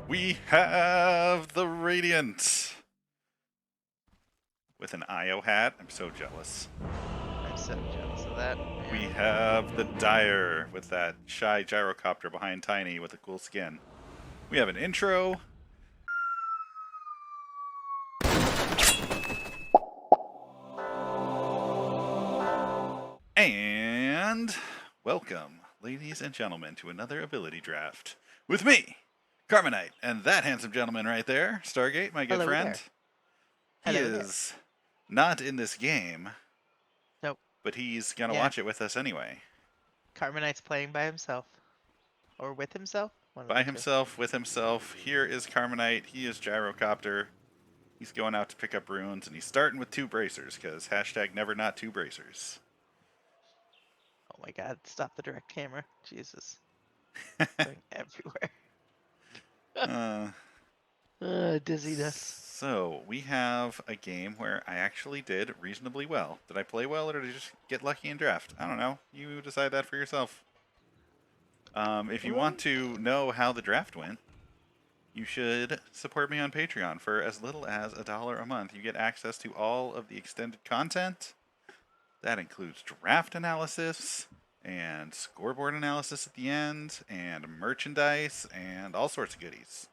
We have the Radiant with an IO hat. I'm so jealous. I'm so jealous of that. We Man. have the Dire with that shy gyrocopter behind Tiny with a cool skin. We have an intro. And welcome, ladies and gentlemen, to another ability draft with me, KarmaKnight, and that handsome gentleman right there, Stargate, my good Hello friend. there. He Hello there. is not in this game, Nope. but he's gonna Yeah. watch it with us anyway. KarmaKnight's playing by himself. Or with himself? One of By the two. himself, with himself. Here is KarmaKnight. He is Gyrocopter. He's going out to pick up runes, and he's starting with 2 bracers, because hashtag never not 2 bracers. Oh my god, stop the direct camera. Jesus. Going everywhere. Dizziness. So, we have a game where I actually did reasonably well. Did I play well, or did I just get lucky in draft? I don't know. You decide that for yourself. If you want to know how the draft went, you should support me on Patreon. For as little as $1 a month, you get access to all of the extended content. That includes draft analysis and scoreboard analysis at the end and merchandise and all sorts of goodies.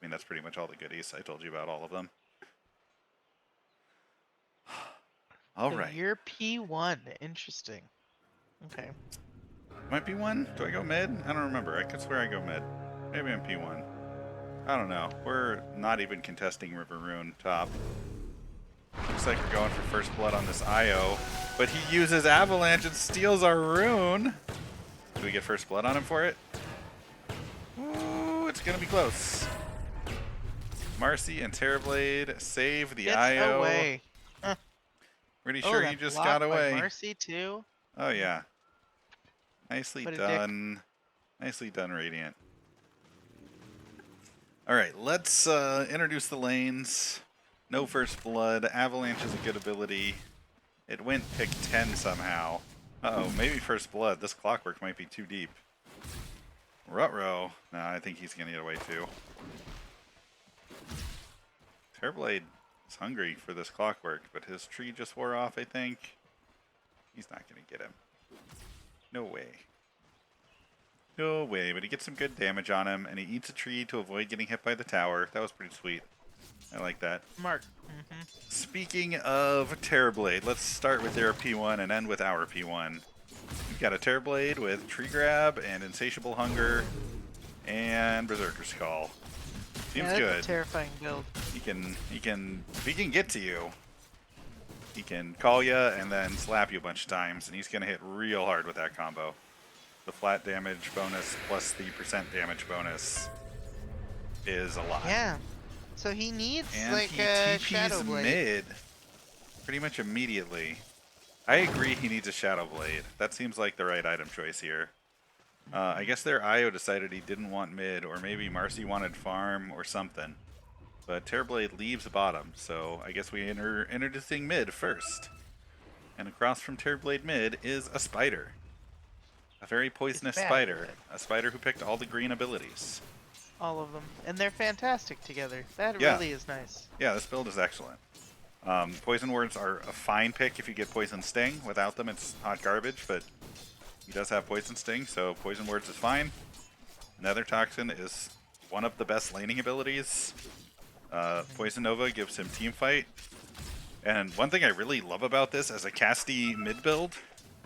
I mean, that's pretty much all the goodies. I told you about all of them. All So right. you're P1. Interesting. Okay. Might be 1? Do I go mid? I don't remember. I could swear I go mid. Maybe I'm P1. I don't know. We're not even contesting River Rune top. Looks like we're going for first blood on this IO, but he uses Avalanche and steals our rune. Do we get first blood on him for it? Ooh, it's gonna be close. Marcy and Terrorblade save the Get IO. away. Pretty sure he just got away. Marcy too. Oh yeah. Nicely done. Nicely done, Radiant. Alright, let's introduce the lanes. No first blood. Avalanche is a good ability. It went pick 10 somehow. Uh-oh, maybe first blood. This clockwork might be too deep. Ruh-roh. Nah, I think he's gonna get away too. Terrorblade is hungry for this clockwork, but his tree just wore off, I think. He's not gonna get him. No way. No way, but he gets some good damage on him, and he eats a tree to avoid getting hit by the tower. That was pretty sweet. I like that. Smart. Speaking of Terrorblade, let's start with their P1 and end with our P1. We've got a Terrorblade with Tree Grab and Insatiable Hunger and Berserker's Call. Seems that's good. A terrifying build. He can, if he can get to you, he can call you and then slap you a bunch of times, and he's gonna hit real hard with that combo. The flat damage bonus plus the % damage bonus is a lot. Yeah. So he needs And like he a TP's Shadow Blade. mid pretty much immediately. I agree he needs a Shadow Blade. That seems like the right item choice here. I guess their IO decided he didn't want mid, or maybe Marcy wanted farm or something. But Terrorblade leaves bottom, so I guess we introducing mid first. And across from Terrorblade mid is a spider. A very poisonous spider. A spider who picked all the green abilities. All of them. And they're fantastic together. That Yeah. really is nice. Yeah, this build is excellent. Poison words are a fine pick if you get Poison Sting. Without them, it's hot garbage, but he does have Poison Sting, so Poison words is fine. Nether Toxin is one of the best laning abilities. Poison Nova gives him team fight. And one thing I really love about this as a casty mid build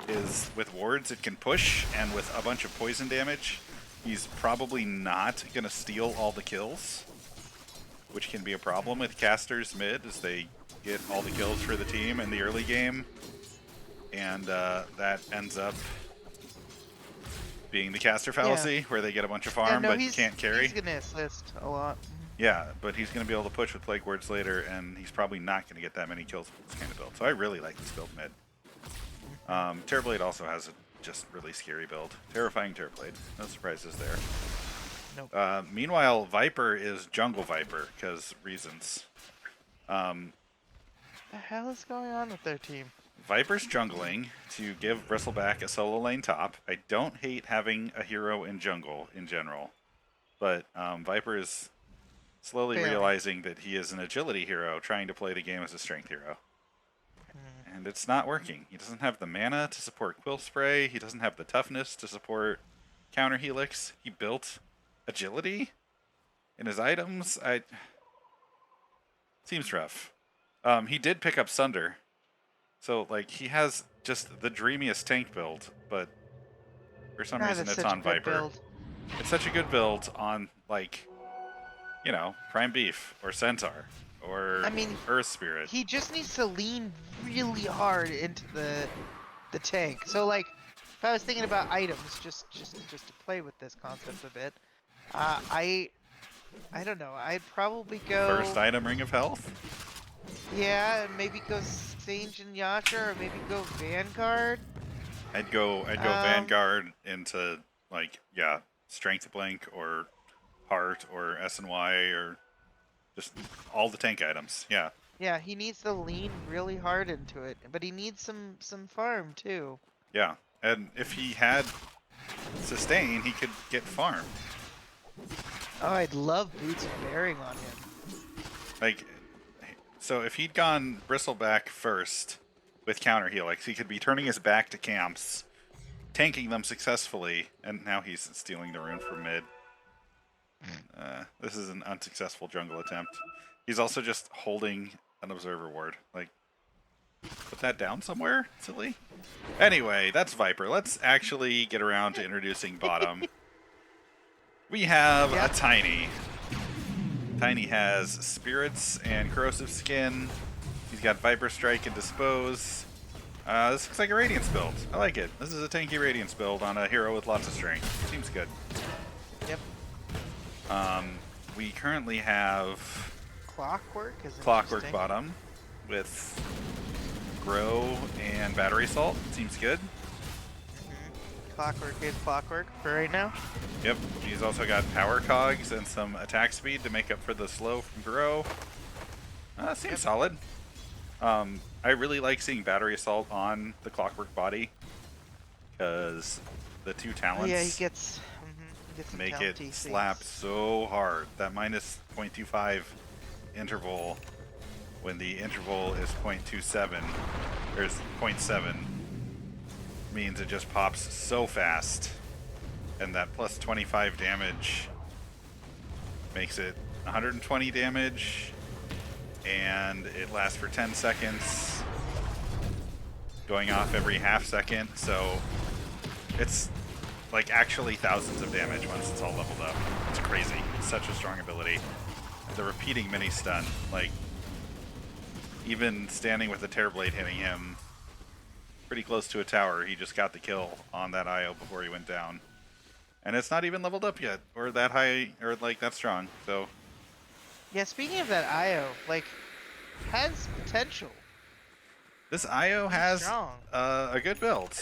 is with wards it can push, and with a bunch of poison damage, he's probably not going to steal all the kills, which can be a problem with casters mid as they get all the kills for the team in the early game, and that ends up being the caster fallacy, where they get a bunch of farm but can't carry. He's going to assist a lot. Yeah, but he's going to be able to push with Plague Words later, and he's probably not going to get that many kills with this kind of build. So I really like this build mid. Terrorblade also has a just really scary build. Terrifying Terrorblade. No surprises there. Nope. Meanwhile, Viper is Jungle Viper, because reasons. The hell is going on with their team? Viper's jungling to give Bristle Back a solo lane top. I don't hate having a hero in jungle in general, but Viper is slowly Failing. realizing that he is an agility hero trying to play the game as a strength hero. And it's not working. He doesn't have the mana to support Quill Spray. He doesn't have the toughness to support Counter Helix. He built agility in his items. Seems rough. He did pick up Sunder. So, like, he has just the dreamiest tank build, but for some reason that's it's such a on good Viper. build. It's such a good build on, like, you know, Prime Beef or Centaur or I mean, Earth Spirit. he just needs to lean really hard into the tank. So like, if I was thinking about items, just to play with this concept a bit, I don't know. I'd probably go. First item, Ring of Health. Yeah, maybe go Sage and Yasha, or maybe go Vanguard. I'd go Vanguard into, like, yeah, Strength Blink or Heart or SNY or just all the tank items. Yeah. Yeah, he needs to lean really hard into it, but he needs some farm too. Yeah. And if he had sustain, he could get farm. Oh, I'd love Boots of Bearing on him. Like, so if he'd gone Bristle Back first with Counter Helix, he could be turning his back to camps, tanking them successfully, and now he's stealing the rune from mid. This is an unsuccessful jungle attempt. He's also just holding an Observer Ward. Like, put that down somewhere, silly. Anyway, that's Viper. Let's actually get around to introducing bottom. We have a Tiny. Tiny has Spirits and Corrosive Skin. He's got Viper Strike and Dispose. This looks like a Radiance build. I like it. This is a tanky Radiance build on a hero with lots of strength. Seems good. Yep. We currently have Clockwork is Clockwork bottom with Grow and Battery Assault. Seems good. Clockwork is Clockwork for right now. Yep. He's also got Power Cogs and some attack speed to make up for the slow from Grow. Seems solid. I really like seeing Battery Assault on the Clockwork body because the two talents He gets some make talent it TCs. slap so hard. That minus 0.25 interval, when the interval is 0.27, or is 0.7, means it just pops so fast. And that plus 25 damage makes it 120 damage, and it lasts for 10 seconds, going off every half second, so it's like actually thousands of damage once it's all leveled up. It's crazy. It's such a strong ability. The repeating mini stun, like, even standing with the Terrorblade hitting him pretty close to a tower, he just got the kill on that IO before he went down. And it's not even leveled up yet, or that high, or like that strong, so. Yeah, speaking of that IO, like, has potential. This IO has strong. a good build.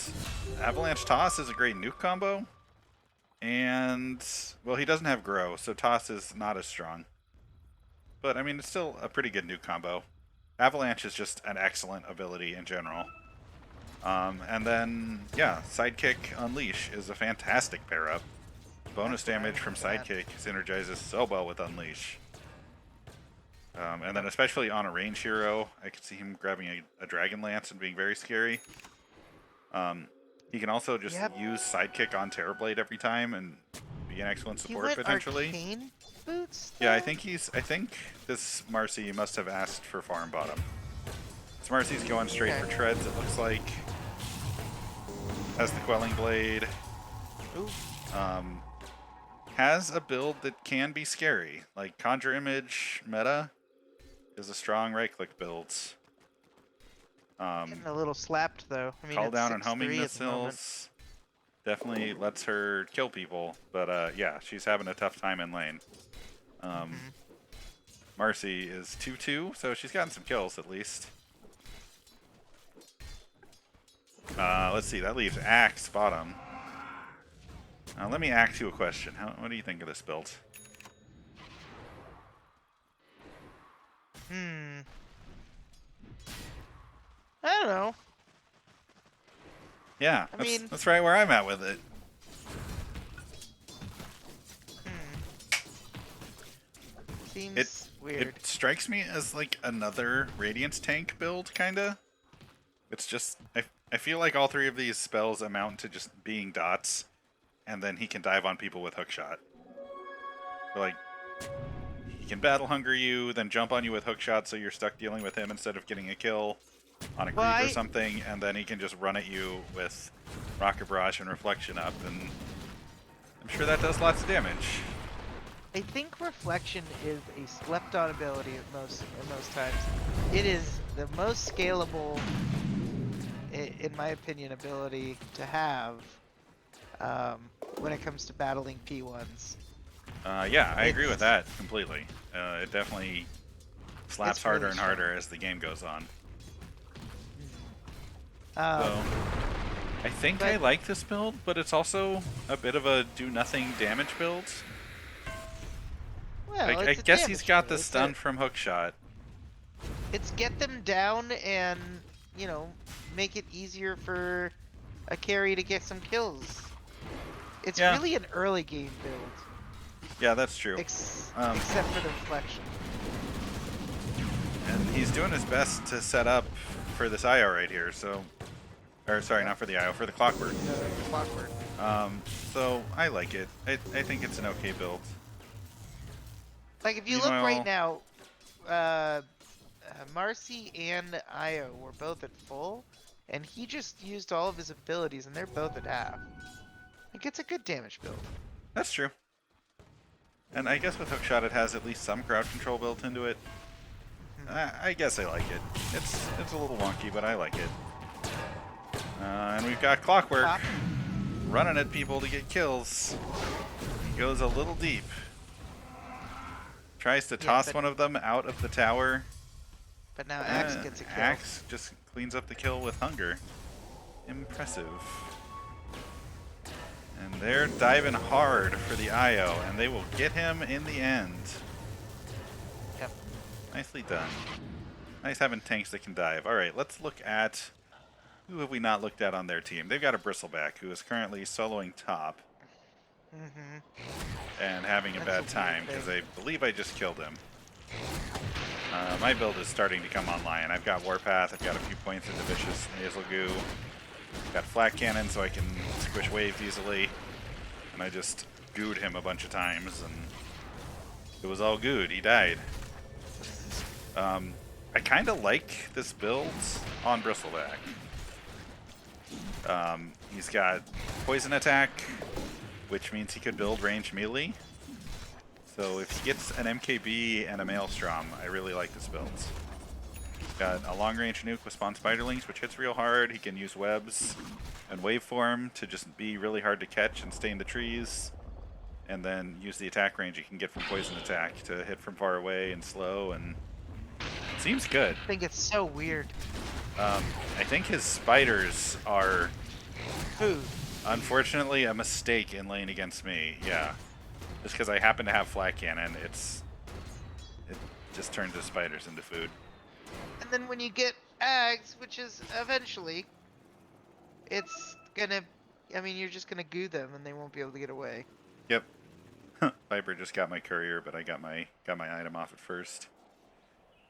Avalanche Toss is a great nuke combo. And, well, he doesn't have Grow, so Toss is not as strong. But, I mean, it's still a pretty good nuke combo. Avalanche is just an excellent ability in general. And then, yeah, Sidekick Unleash is a fantastic pair-up. Bonus damage from Sidekick synergizes so well with Unleash. And then especially on a range hero, I could see him grabbing a Dragon Lance and being very scary. He can also just use Sidekick on Terrorblade every time and be an excellent support potentially. Arcane boots, though? Yeah, I think this Marcy must have asked for farm bottom. This Marcy's going straight for treads, it looks like. Has the Quelling Blade. Ooh. Has a build that can be scary. Like Conjure Image meta is a strong right-click build. Getting a little slapped though. I mean, Call it's down and homing 6-3 at the moment. missiles definitely lets her kill people, but yeah, she's having a tough time in lane. Marcy is 2-2, so she's gotten some kills at least. Let's see, that leaves Axe bottom. Let me ask you a question. What do you think of this build? I don't know. Yeah, mean, that's right where I'm at with it. It Seems weird. it strikes me as like another Radiance tank build, kinda. It's just I feel like all three of these spells amount to just being dots, and then he can dive on people with hookshot. Like he can battle hunger you, then jump on you with hookshot, so you're stuck dealing with him instead of getting a kill on a Well, creep or something, and then he can just run at you with Rocket Barrage and Reflection up, and I'm sure that does lots of damage. I think Reflection is a slept-on ability at most times. It is the most scalable, in my opinion, ability to have when it comes to battling P1s. Yeah, I agree with It's that completely. It definitely slaps it's harder really and strong. harder as the game goes on. Um, So I think I but like this build, but it's also a bit of a do-nothing damage build. well, I it's a guess he's damage got build. the stun from hookshot. It's get them down and make it easier for a carry to get some kills. It's Yeah, really an early game build, yeah, that's true. except for the reflection. And he's doing his best to set up for this IO right here. So, or sorry, Yep. not for the IO, for the clockwork. Clockwork. So I like it. I think it's an okay build. Like if you look right Meanwhile, now, Marcy and Io were both at full, and he just used all of his abilities, and they're both at half. Like it's a good damage build. that's true. And I guess with hookshot, it has at least some crowd control built into it. I guess I like it. It's a little wonky, but I like it. And we've got Clockwork Pop. running at people to get kills. He goes a little deep. Tries to toss but- one of them out of the tower. But now Axe gets a kill. Axe just cleans up the kill with hunger. Impressive. And they're diving hard for the IO, and they will get him in the end. Yep. Nicely done. Nice having tanks that can dive. Alright, let's look at... Who have we not looked at on their team? They've got a Bristle Back, who is currently soloing top and having a That's bad a weird time, because I thing. believe I just killed him. My build is starting to come online. I've got Warpath, I've got a few points into Vicious Nasal Goo. Got Flat Cannon so I can squish waves easily. And I just gooed him a bunch of times, and it was all good. He died. I kind of like this build on Bristleback. He's got Poison Attack, which means he could build range melee. So if he gets an MKB and a Maelstrom, I really like this build. Got a long-range nuke with Spawn Spiderlings, which hits real hard. He can use webs and waveform to just be really hard to catch and stay in the trees. And then use the attack range he can get from Poison Attack to hit from far away and slow, and it seems good. I think it's so weird. I think his spiders are, Food. unfortunately, a mistake in lane against me. Yeah. Just because I happen to have Flat Cannon, it just turns his spiders into food. And then when you get Ags, which is eventually, it's gonna. I mean, you're just gonna goo them, and they won't be able to get away. Yep. Viper just got my courier, but I got my item off at first.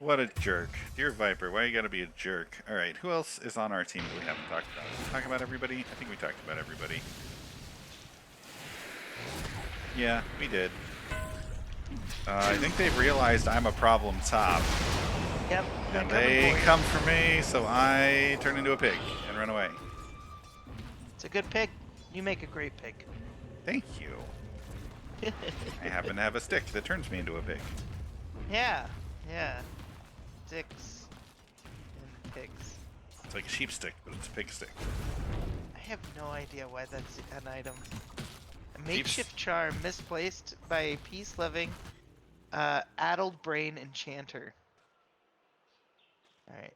What a jerk. Dear Viper, why you gotta be a jerk? Alright, who else is on our team that we haven't talked about? Did we talk about everybody? I think we talked about everybody. Yeah, we did. I think they've realized I'm a problem top. Yep. And they're coming they for you. come for me, so I turn into a pig and run away. It's a good pick. You make a great pick. Thank you. I happen to have a stick that turns me into a pig. Yeah. Yeah. Sticks and pigs. It's like a sheep stick, but it's a pig stick. I have no idea why that's an item. A makeshift charm misplaced by a peace-loving, addled brain enchanter. Alright.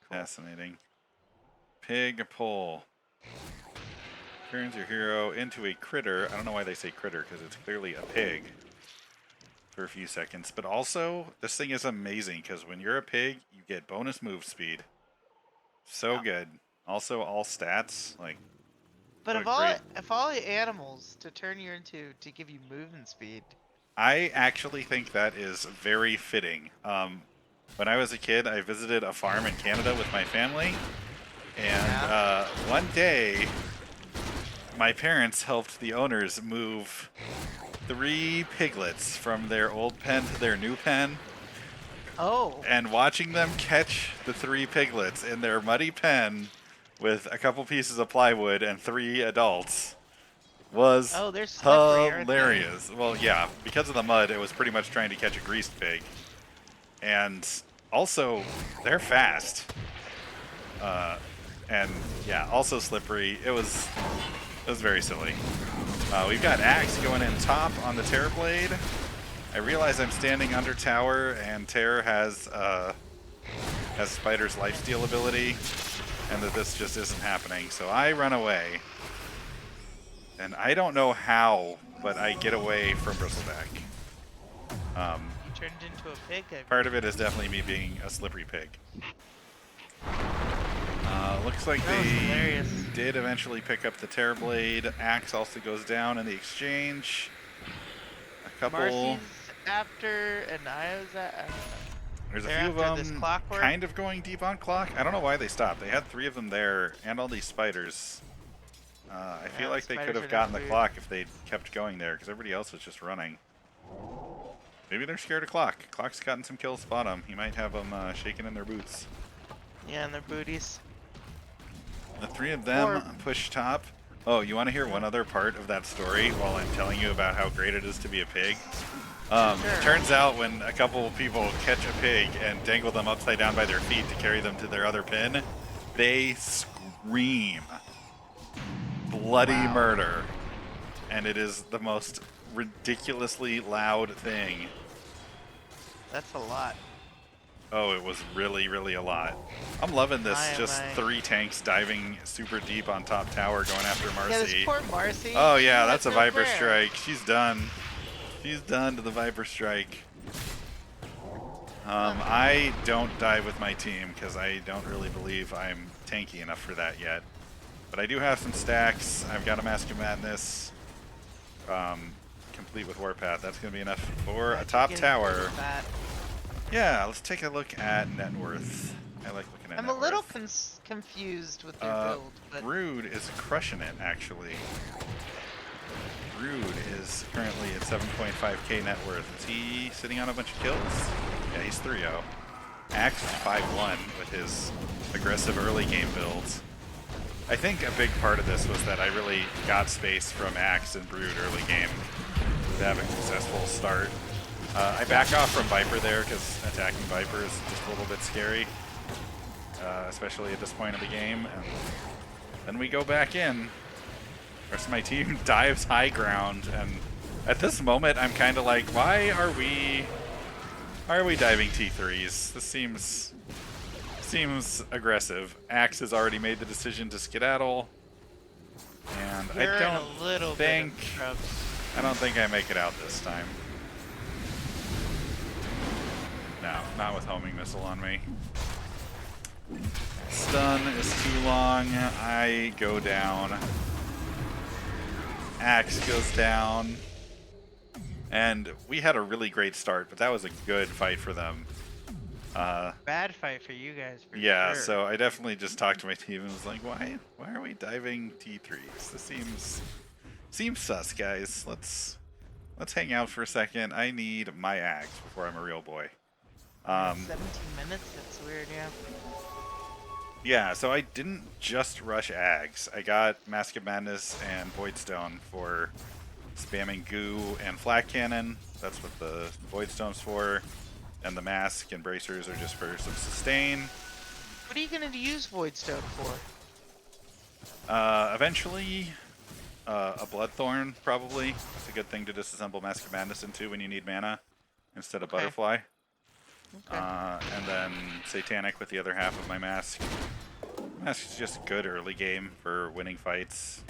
Cool. Fascinating. Pig pull. Turns your hero into a critter. I don't know why they say critter, because it's clearly a pig for a few seconds. But also, this thing is amazing, because when you're a pig, you get bonus move speed. So good. Also, all stats, like... But what if a all great- if all the animals to turn you into to give you movement speed, I actually think that is very fitting. When I was a kid, I visited a farm in Canada with my family, and Yeah. one day, my parents helped the owners move 3 piglets from their old pen to their new pen, Oh. and watching them catch the 3 piglets in their muddy pen with a couple pieces of plywood and 3 adults was Oh, they're slippery, aren't they? hilarious. Well, yeah, because of the mud, it was pretty much trying to catch a greased pig. And also, they're fast. And yeah, also slippery. It was very silly. We've got Axe going in top on the Terrorblade. I realize I'm standing under tower, and Terror has Spider's lifesteal ability, and that this just isn't happening. So I run away. And I don't know how, but I get away from Bristle Back. You turned into a pig. Part of it is definitely me being a slippery pig. Looks like That was they hilarious. did eventually pick up the Terrorblade. Axe also goes down in the exchange. A couple. Marcy's after, and I was at. There's a They're few of after this them clockwork? kind of going deep on clock. I don't know why they stopped. They had 3 of them there and all these spiders. I feel like they could have gotten the clock if they'd kept going there, because everybody else was just running. Maybe they're scared of Clock. Clock's gotten some kills spot him. He might have them shaking in their boots. Yeah, and their booties. The 3 of them Or- push top. Oh, you want to hear one other part of that story while I'm telling you about how great it is to be a pig? Sure. It turns out when a couple people catch a pig and dangle them upside down by their feet to carry them to their other pin, they scream bloody murder. And it is the most ridiculously loud thing. That's a lot. Oh, it was really, really a lot. I'm loving this. My, Just my. 3 tanks diving super deep on top tower going after Marcy. Yeah, this poor Marcy. Oh she yeah, had that's a no Viper prayer. Strike. She's done. She's done to the Viper Strike. I don't dive with my team because I don't really believe I'm tanky enough for that yet. But I do have some stacks. I've got a Mask of Madness complete with Warpath. That's going to be enough for a top tower. Yeah, let's take a look at net worth. I like looking at I'm net a little worth. confused with their build, but Rude is crushing it, actually. Rude is currently at 7.5k net worth. Is he sitting on a bunch of kills? Yeah, he's 3-0. Axe is 5-1 with his aggressive early game builds. I think a big part of this was that I really got space from Axe and Brood early game to have a successful start. I back off from Viper there because attacking Viper is just a little bit scary, especially at this point of the game. And then we go back in. The rest of my team dives high ground, and at this moment I'm kind of like, why are we diving T3s? This seems aggressive. Axe has already made the decision to skedaddle, and you're I in don't a little think bit of trouble. I don't think I make it out this time. No, not with homing missile on me. Stun is too long. I go down. Axe goes down. And we had a really great start, but that was a good fight for them. Bad fight for you guys, for Yeah, sure. so I definitely just talked to my team and was like, why are we diving T3s? This seems sus, guys. Let's hang out for a second. I need my axe before I'm a real boy. 17 minutes? That's weird, yeah. Yeah, so I didn't just rush Ags. I got Mask of Madness and Voidstone for spamming Goo and Flak Cannon. That's what the Voidstone's for. And the Mask and Bracers are just for some sustain. What are you gonna use Voidstone for? Eventually, a Bloodthorn, probably. It's a good thing to disassemble Mask of Madness into when you need mana instead of Butterfly. Okay. And then Satanic with the other half of my Mask. Mask is just good early game for winning fights,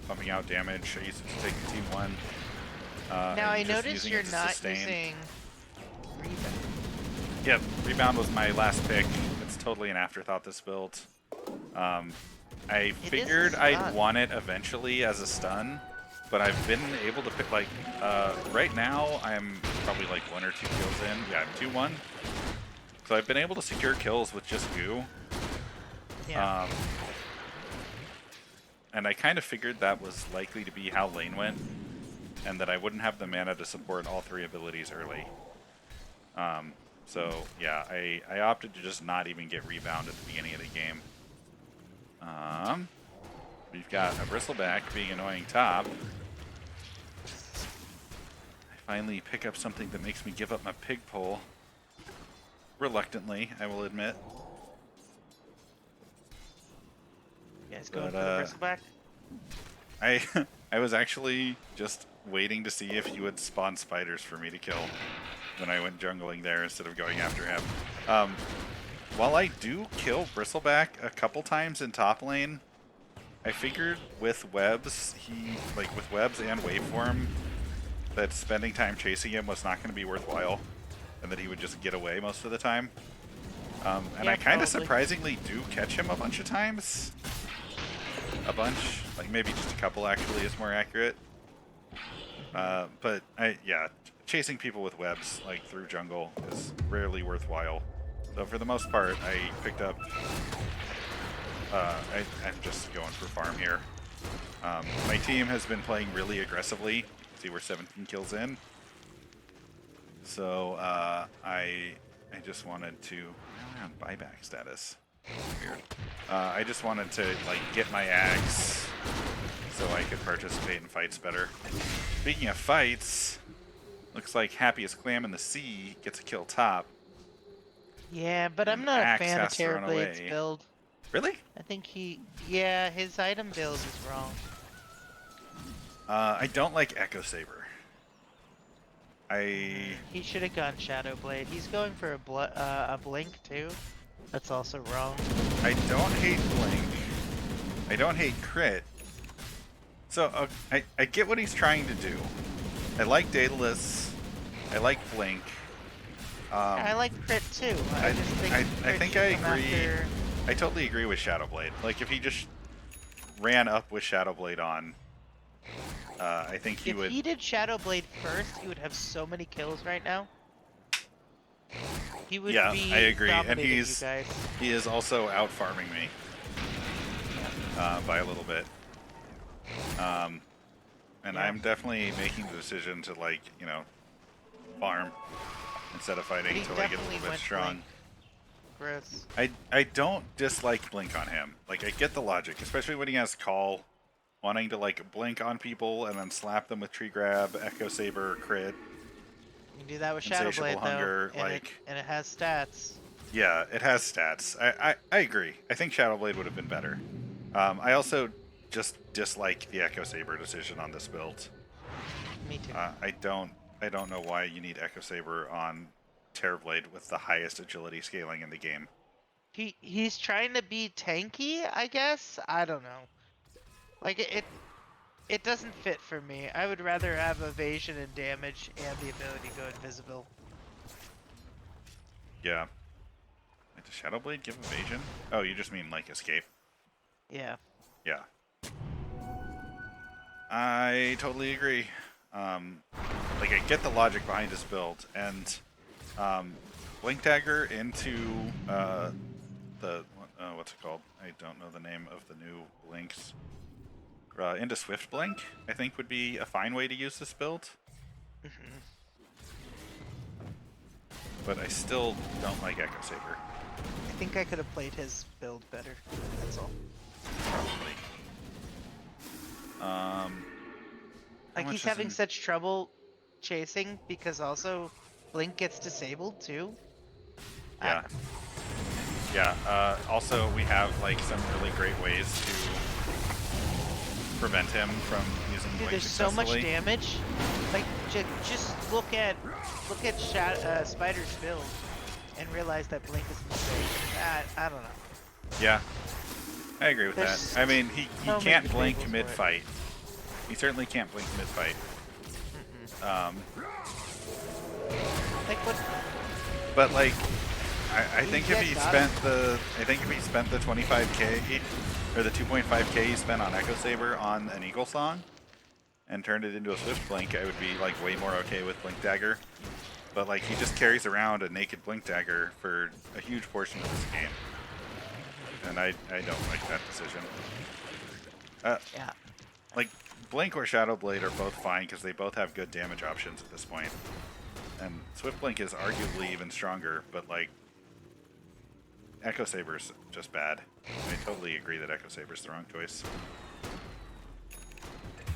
pumping out damage. I use it to take the team 1. Now I and just noticed using you're it to not sustain. using Rebound. Yep, Rebound was my last pick. It's totally an afterthought, this build. I It is figured a I'd stun. want it eventually as a stun, but I've been able to pick, like, right now I'm probably like 1 or 2 kills in. Yeah, I'm 2-1. So I've been able to secure kills with just goo. Yeah. And I kind of figured that was likely to be how lane went, and that I wouldn't have the mana to support all 3 abilities early. So yeah, I opted to just not even get rebound at the beginning of the game. We've got a Bristle Back being annoying top. I finally pick up something that makes me give up my pig pole. Reluctantly, I will admit. You guys going for the Bristleback? I was actually just waiting to see if you would spawn spiders for me to kill when I went jungling there instead of going after him. While I do kill Bristleback a couple times in top lane, I figured with webs, with webs and waveform, that spending time chasing him was not going to be worthwhile, and that he would just get away most of the time. And yeah, I kind of probably. surprisingly do catch him a bunch of times. A bunch, like maybe just a couple actually is more accurate. But yeah, chasing people with webs like through jungle is rarely worthwhile. So for the most part, I picked up. I'm just going for farm here. My team has been playing really aggressively. See, we're 17 kills in. So I just wanted to. I'm on buyback status. Weird. I just wanted to like get my axe so I could participate in fights better. Speaking of fights, looks like Happiest Clam in the Sea gets a kill top. Yeah, but I'm And not a Axe fan of has to run Terrorblade's away. build. Really? I think his item build is wrong. I don't like Echo Saber. He should have gone Shadow Blade. He's going for a blink too. That's also wrong. I don't hate Blink. I don't hate Crit. So I get what he's trying to do. I like Daedalus. I like Blink. I like Crit too. I just think I think Crit I should come agree. after- I totally agree with Shadowblade. Like if he just ran up with Shadowblade on, I think he would. If he did Shadow Blade first, he would have so many kills right now. He would Yeah, be I agree. And dominating you guys. he is also out farming me by a little bit. And Yeah. I'm definitely making the decision to farm instead of fighting He until I get a definitely little bit went strong. Gross. I don't dislike Blink on him. Like I get the logic, especially when he has Call, wanting to like blink on people and then slap them with Tree Grab, Echo Saber, Crit. You can do that with Shadow Insatiable Blade Hunger, though, and it has stats. Yeah, it has stats. I agree. I think Shadowblade would have been better. I also just dislike the Echo Saber decision on this build. Me too. I don't know why you need Echo Saber on Terrorblade with the highest agility scaling in the game. He's trying to be tanky, I guess. I don't know. Like it doesn't fit for me. I would rather have evasion and damage and the ability to go invisible. Yeah. Like, does Shadowblade give evasion? Oh, you just mean like escape? Yeah. Yeah. I totally agree. Like I get the logic behind his build, and Blink Dagger into what's it called? I don't know the name of the new blinks. Into Swift Blink, I think would be a fine way to use this build. But I still don't like Echo Saber. I think I could have played his build better. That's all. Probably. Like he's having such trouble chasing because also Blink gets disabled too. Yeah. Yeah. Also, we have like some really great ways to prevent him from using Dude, Blink there's so much successfully. damage. Like just look at Spider's build and realize that Blink is a mistake. I don't know. Yeah, I agree with There's that. I mean, he so can't many blink tables for it. mid-fight. He certainly can't blink mid-fight. Like what? But like, I think if get he got spent the 25k or the 2.5k he spent on Echo Saber on an Eagle Song, and turned it into a Swift Blink, I would be like way more okay with Blink Dagger. But like he just carries around a naked Blink Dagger for a huge portion of this game. And I don't like that decision. Yeah. Like, Blink or Shadow Blade are both fine because they both have good damage options at this point. And Swift Blink is arguably even stronger, but like, Echo Saber's just bad. I totally agree that Echo Saber's the wrong choice.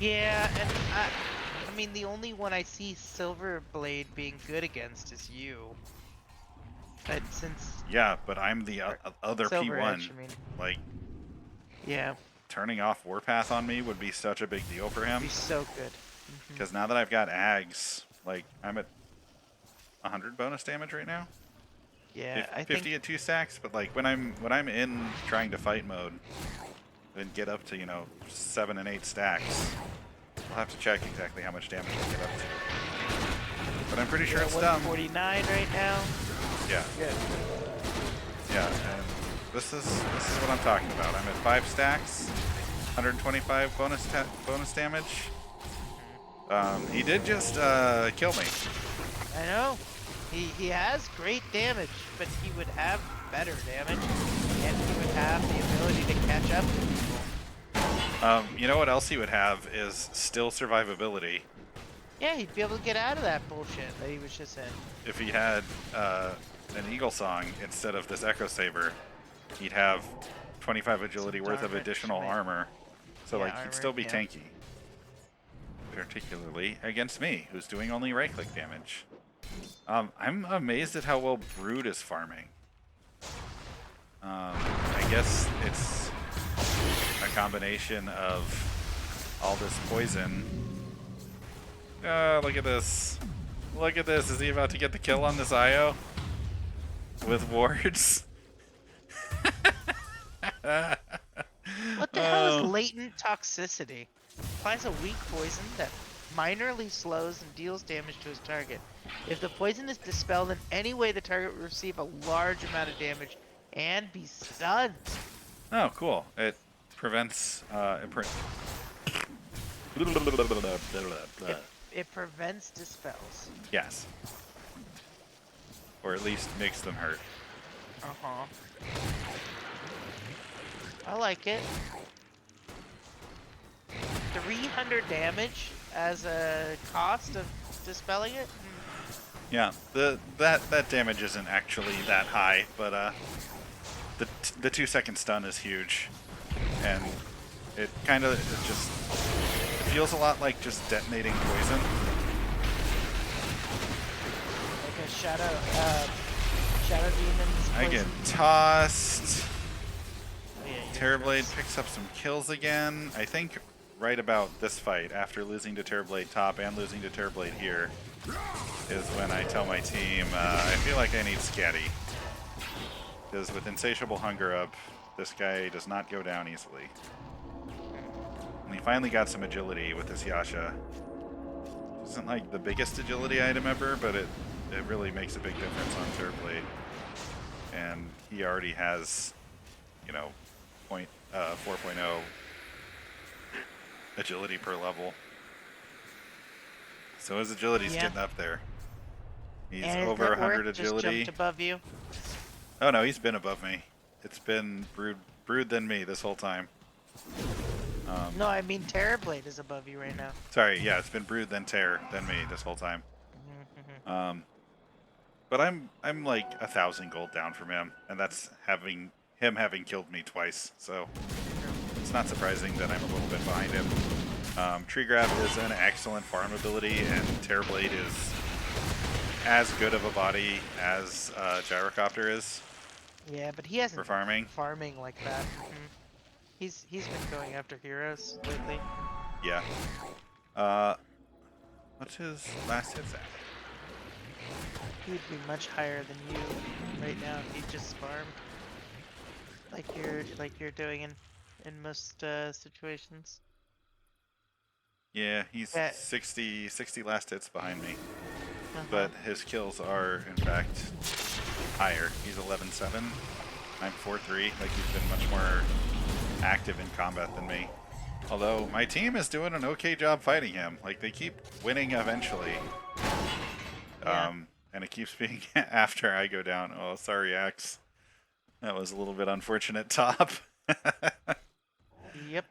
Yeah, and I mean, the only one I see Silver Blade being good against is you. But since... Yeah, but I'm the other Silver P1. Edge, I mean. Like, Yeah. turning off Warpath on me would be such a big deal for him. He's so good. Because now that I've got Ags, like, I'm at 100 bonus damage right now. Yeah, I 50 think... at 2 stacks, but like when I'm in trying to fight mode and get up to, you know, 7 and 8 stacks, I'll have to check exactly how much damage I get up to. But I'm pretty sure it's dumb. 149 right now. Yeah. Good. Yeah, and this is what I'm talking about. I'm at 5 stacks, 125 bonus damage. He did just kill me. I know. He has great damage, but he would have better damage, and he would have the ability to catch up to people. You know what else he would have is still survivability. Yeah, he'd be able to get out of that bullshit that he was just in. If he had an Eagle Song instead of this Echo Saber, he'd have 25 agility worth of additional armor. So, like, he'd still be tanky. Particularly against me, who's doing only right-click damage. I'm amazed at how well Brood is farming. I guess it's a combination of all this poison. Look at this. Look at this. Is he about to get the kill on this IO? With wards? What the hell is latent toxicity? Applies a weak poison that minorly slows and deals damage to his target. If the poison is dispelled in any way, the target will receive a large amount of damage and be stunned. Oh, cool. It prevents... It prevents dispels. Yes. Or at least makes them hurt. Uh-huh. I like it. 300 damage as a cost of dispelling it? Yeah, that damage isn't actually that high, but the 2-second stun is huge, and it kind of just feels a lot like just detonating poison. Like a shadow demon's I get poison. tossed. Oh, yeah, Terrorblade picks up some kills again. I think right about this fight, after losing to Terrorblade top and losing to Terrorblade here, is when I tell my team, I feel like I need Scatty. Because with Insatiable Hunger up, this guy does not go down easily. And he finally got some agility with this Yasha. Isn't like the biggest agility item ever, but it really makes a big difference on Terrorblade. And he already has, you know, 4.0 agility per level. So his agility's getting up there. He's over 100 agility. Just jumped above you. Oh no, he's been above me. It's been Brood than me this whole time. No, I mean Terrorblade is above you right now. Sorry, yeah, it's been Brood then Terror than me this whole time. But I'm like 1,000 gold down from him, and that's him having killed me twice. So it's not surprising that I'm a little bit behind him. Tree Grab is an excellent farm ability, and Terrorblade is as good of a body as Gyrocopter is. Yeah, but he hasn't for farming like that. He's been going after heroes lately. Yeah. What's his last hit at? He would be much higher than you right now if he just farmed like you're doing in most situations. Yeah, he's 60 last hits behind me. But his kills are, in fact, higher. He's 11-7. I'm 4-3. Like, he's been much more active in combat than me. Although my team is doing an okay job fighting him. Like, they keep winning eventually. Yeah. And it keeps being after I go down. Oh, sorry, Axe. That was a little bit unfortunate top. Yep.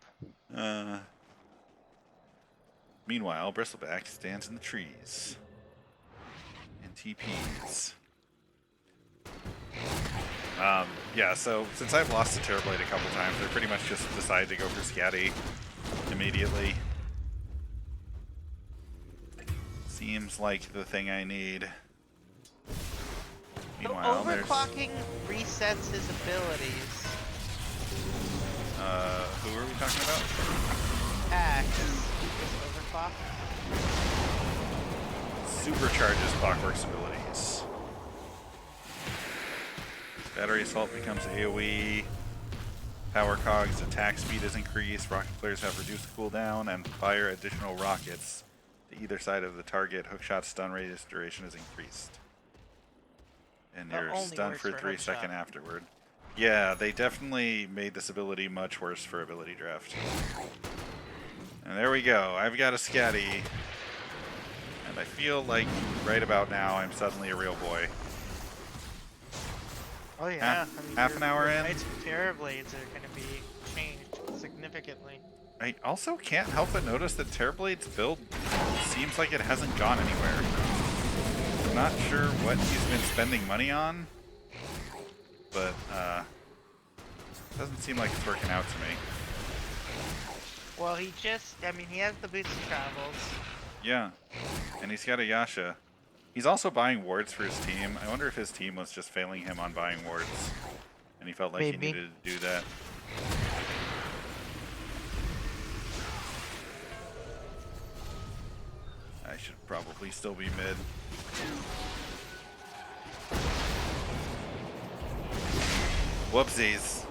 uh, Meanwhile, Bristleback stands in the trees. And TPs. Yeah, so since I've lost to Terrorblade a couple times, I pretty much just decided to go for Scatty immediately. Seems like the thing I need. So Meanwhile, overclocking resets his abilities. who are we talking about? Axe is overclock. Supercharges Clockwork's abilities. Battery Assault becomes AoE. Power Cog's attack speed is increased. Rocket players have reduced cooldown and fire additional rockets to either side of the target. Hookshot stun radius duration is increased. And That you're only stunned works for for 3 Hookshot. seconds afterward. Yeah, they definitely made this ability much worse for ability draft. And there we go. I've got a Scatty. And I feel like right about now I'm suddenly a real boy. Oh yeah. Half an hour in. Knights and Terrorblades are going to be changed significantly. I also can't help but notice that Terrorblade's build seems like it hasn't gone anywhere. I'm not sure what he's been spending money on, but doesn't seem like it's working out to me. Well, he has the boots and travels. Yeah, and he's got a Yasha. He's also buying wards for his team. I wonder if his team was just failing him on buying wards, and he felt like Maybe. he needed to do that. I should probably still be mid. Whoopsies.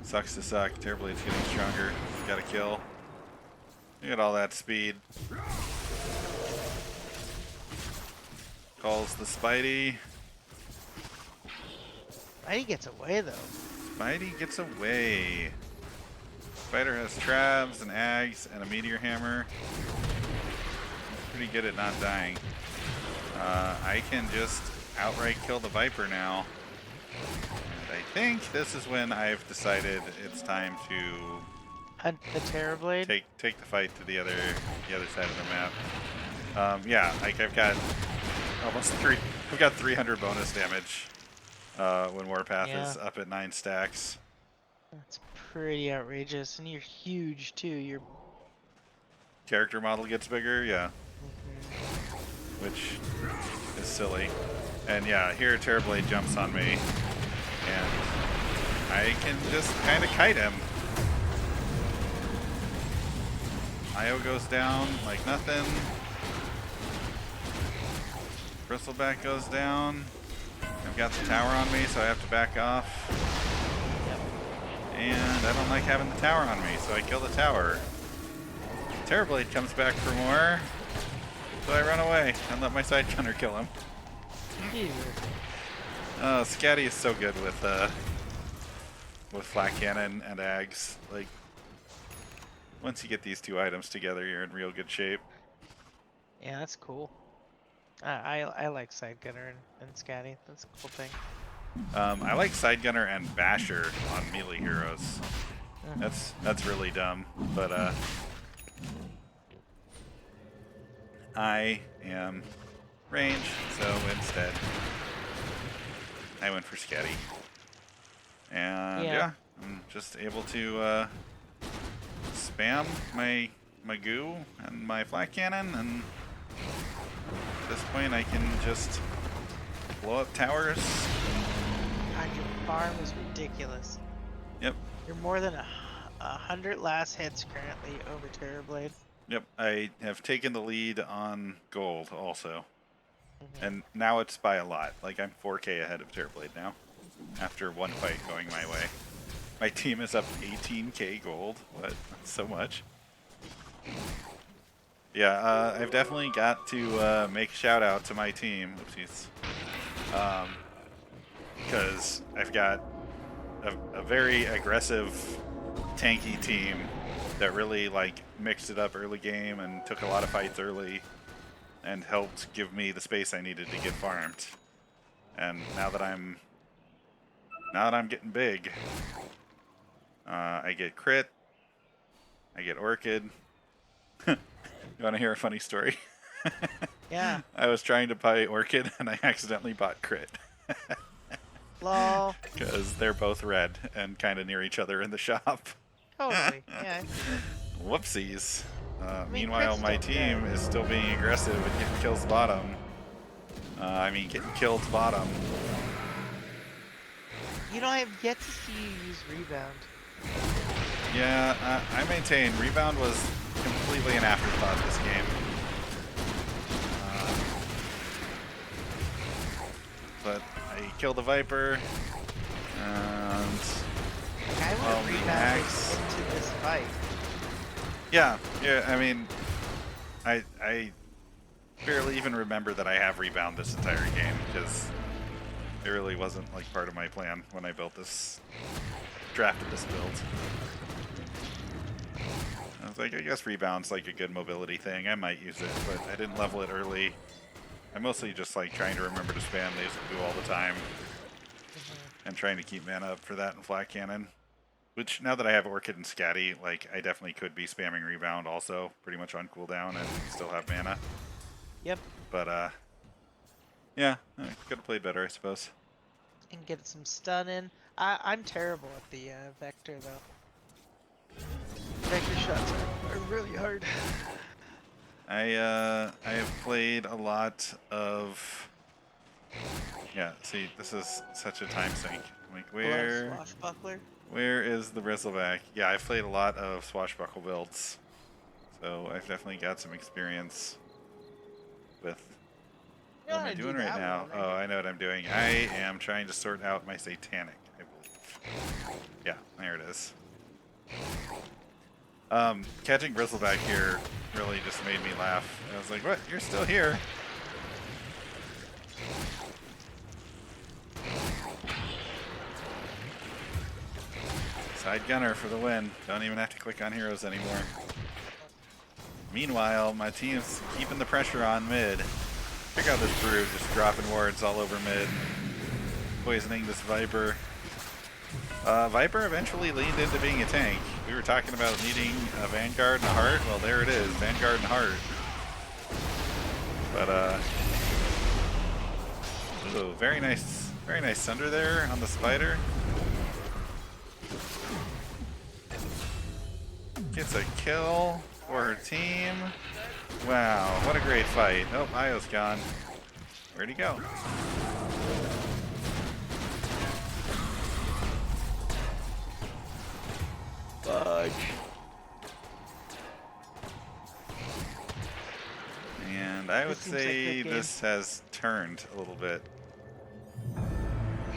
Sucks to suck. Terrorblade's getting stronger. He's got a kill. Look at all that speed. Calls the Spidey. Spidey gets away though. Spidey gets away. Spider has Trabs and Ags and a Meteor Hammer. He's pretty good at not dying. I can just outright kill the Viper now. And I think this is when I've decided it's time to Hunt the Terrorblade. take the fight to the other side of the map. Yeah, like I've got I've got 300 bonus damage when Warpath is up at 9 stacks. That's pretty outrageous, and you're huge too. Your Character model gets bigger, yeah, which is silly. And yeah, here Terrorblade jumps on me, and I can just kind of kite him. Io goes down like nothing. Bristleback goes down. I've got the tower on me, so I have to back off. And I don't like having the tower on me, so I kill the tower. Terrorblade comes back for more, so I run away and let my Sidegunner kill him. Scatty is so good with Flat Cannon and Ags. Like, once you get these two items together, you're in real good shape. Yeah, that's cool. I like Sidegunner and Scatty. That's a cool thing. I like Sidegunner and Basher on melee heroes. That's really dumb, but I am range, so instead I went for Scatty. And yeah, I'm just able to spam my goo and my flat cannon, and at this point I can just blow up towers. God, your farm is ridiculous. Yep. You're more than 100 last hits currently over Terrorblade. Yep, I have taken the lead on gold also. And now it's by a lot. Like, I'm 4k ahead of Terrorblade now, after one fight going my way. My team is up 18k gold. What? That's so much. Yeah, I've definitely got to make a shout out to my team. Oopsies. Because I've got a very aggressive, tanky team that really like mixed it up early game and took a lot of fights early and helped give me the space I needed to get farmed. And now that I'm getting big, I get crit, I get Orchid. You want to hear a funny story? Yeah. I was trying to buy Orchid and I accidentally bought crit. Lol. Because they're both red and kind of near each other in the shop. Totally. Yeah. I see that. Whoopsies. mean, Meanwhile, crit's my still team good. is still being aggressive and getting kills bottom. Getting killed bottom. You know, I have yet to see you use rebound. Yeah, I maintain rebound was completely an afterthought this game. But I killed the Viper, and I well, would the rebound axe. into this fight. Yeah. I mean, I barely even remember that I have rebound this entire game because it really wasn't like part of my plan when I drafted this build. I was like, I guess rebound's like a good mobility thing. I might use it, but I didn't level it early. I'm mostly just like trying to remember to spam Laser Blue all the time and trying to keep mana up for that and Flat Cannon. Which, now that I have Orchid and Scatty, like, I definitely could be spamming Rebound also, pretty much on cooldown and still have mana. Yep. But, yeah, I could have played better, I suppose. And get some stun in. I'm terrible at the vector though. Vector shots are really hard. I have played a lot of... Yeah, see, this is such a time sink. Like, Swashbuckler. where is the Bristle Back? Yeah, I've played a lot of Swashbuckle builds. So I've definitely got some experience with what am I doing right now? Oh, I know what I'm doing. I am trying to sort out my Satanic, I believe. Yeah, there it is. Catching Bristleback here really just made me laugh. I was like, what? You're still here? Sidegunner for the win. Don't even have to click on heroes anymore. Meanwhile, my team's keeping the pressure on mid. Check out this Brood just dropping wards all over mid. Poisoning this Viper. Viper eventually leaned into being a tank. We were talking about needing a Vanguard and a Heart. Well, there it is, Vanguard and Heart. But, ooh, very nice Sunder there on the Spider. Gets a kill for her team. Wow, what a great fight. Oh, Io's gone. Where'd he go? Fudge. And I would say this has turned a little bit.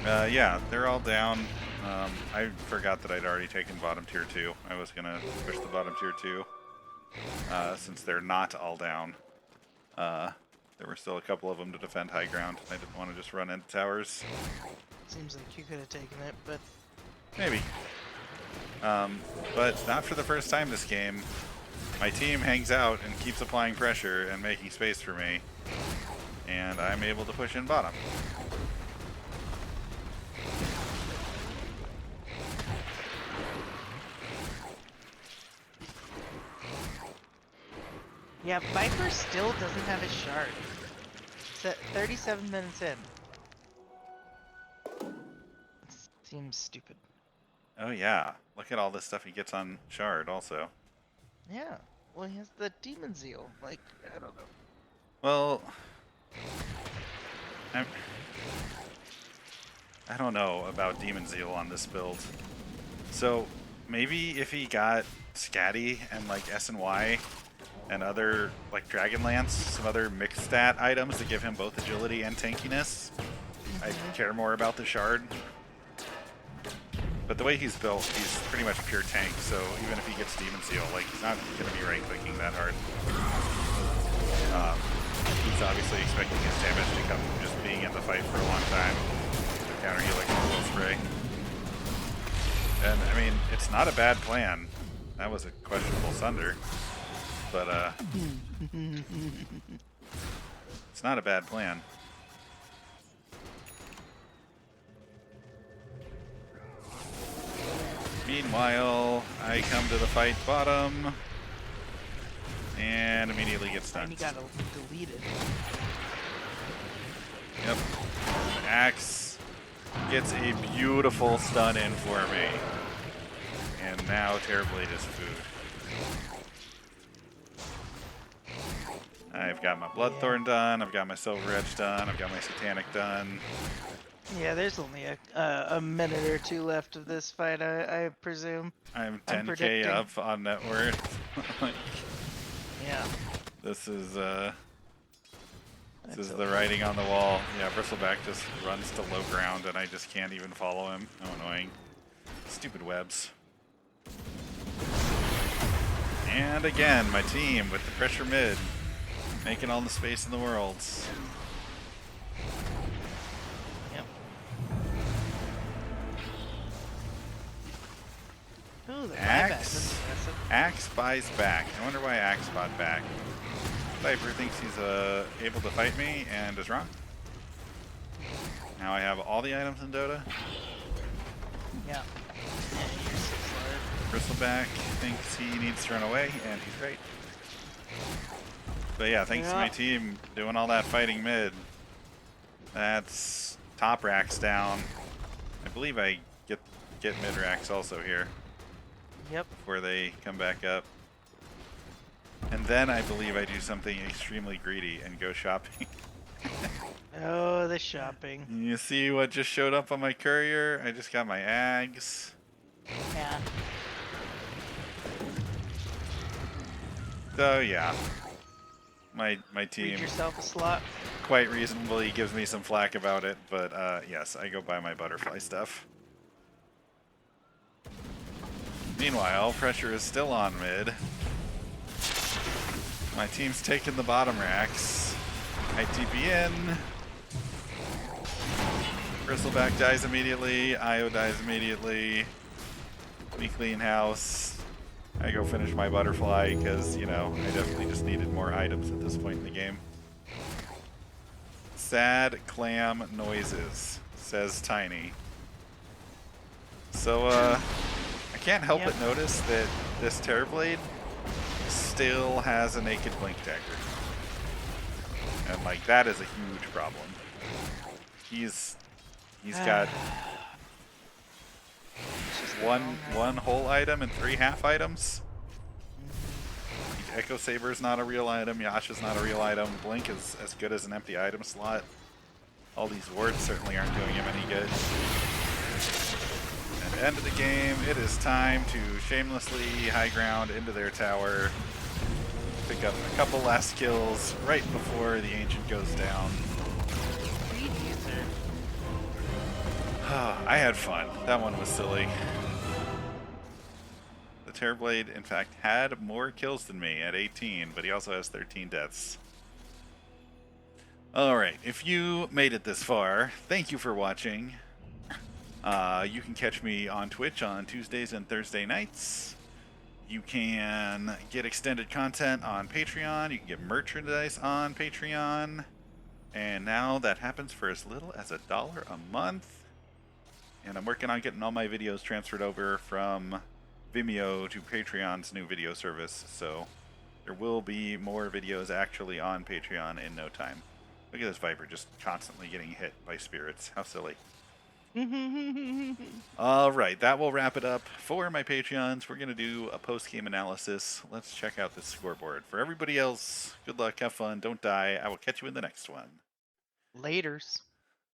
Yeah, they're all down. I forgot that I'd already taken bottom tier 2. I was gonna push the bottom tier 2. Since they're not all down. There were still a couple of them to defend high ground. I didn't want to just run into towers. Seems like you could have taken it, but... Maybe. But not for the first time this game. My team hangs out and keeps applying pressure and making space for me. And I'm able to push in bottom. Yeah, Viper still doesn't have his shard. It's at 37 minutes in. Seems stupid. Oh yeah, look at all this stuff he gets on Shard also. Yeah, well he has the Demon Zeal. Like, I don't know. Well, I don't know about Demon Zeal on this build. So maybe if he got Scatty and like S and Y and other like Dragonlance, some other mixed stat items that give him both agility and tankiness, I'd care more about the Shard. But the way he's built, he's pretty much pure tank, so even if he gets Demon Seal, like, he's not going to be right-clicking that hard. He's obviously expecting his damage to come from just being in the fight for a long time. To counter heal like a spray. And, I mean, it's not a bad plan. That was a questionable Sunder. But, it's not a bad plan. Meanwhile, I come to the fight bottom. And immediately get stunned. And you gotta delete it. Yep. Axe gets a beautiful stun in for me. And now Terrorblade is food. I've got my Bloodthorn done, I've got my Silver Edge done, I've got my Satanic done. Yeah, there's only a minute or two left of this fight, I presume. I'm I'm 10k predicting. up on net worth. Yeah. This is the writing on the wall. Yeah, Bristle Back just runs to low ground and I just can't even follow him. How annoying. Stupid webs. And again, my team with the pressure mid, making all the space in the world. Yep. Ooh, the buyback. That's impressive. Axe buys back. I wonder why Axe bought back. Viper thinks he's able to fight me and is wrong. Now I have all the items in Dota. Yeah. You're so slow. Bristleback thinks he needs to run away, and he's great. But yeah, thanks to my team doing all that fighting mid. That's top racks down. I believe I get mid racks also here. Yep. Before they come back up. And then I believe I do something extremely greedy and go shopping. Oh, the shopping. You see what just showed up on my courier? I just got my Ags. Yeah. So yeah, my Read team yourself a slot. quite reasonably gives me some flack about it, but yes, I go buy my butterfly stuff. Meanwhile, pressure is still on mid. My team's taking the bottom racks. I TP in. Bristleback dies immediately. Io dies immediately. We clean house. I go finish my butterfly because, you know, I definitely just needed more items at this point in the game. Sad clam noises, says Tiny. So, I can't help but notice that this Terrorblade still has a naked blink dagger. And, like, that is a huge problem. He's got one whole item and 3 half items. Echo Saber is not a real item. Yasha's not a real item. Blink is as good as an empty item slot. All these wards certainly aren't doing him any good. At the end of the game, it is time to shamelessly high ground into their tower. Pick up a couple last kills right before the Ancient goes down. I had fun. That one was silly. The Terrorblade, in fact, had more kills than me at 18, but he also has 13 deaths. Alright, if you made it this far, thank you for watching. You can catch me on Twitch on Tuesdays and Thursday nights. You can get extended content on Patreon. You can get merchandise on Patreon. And now that happens for as little as $1 a month. And I'm working on getting all my videos transferred over from Vimeo to Patreon's new video service. So there will be more videos actually on Patreon in no time. Look at this Viper just constantly getting hit by spirits. How silly. Alright, that will wrap it up for my Patreons. We're going to do a post-game analysis. Let's check out this scoreboard. For everybody else, good luck, have fun, don't die. I will catch you in the next one. Laters.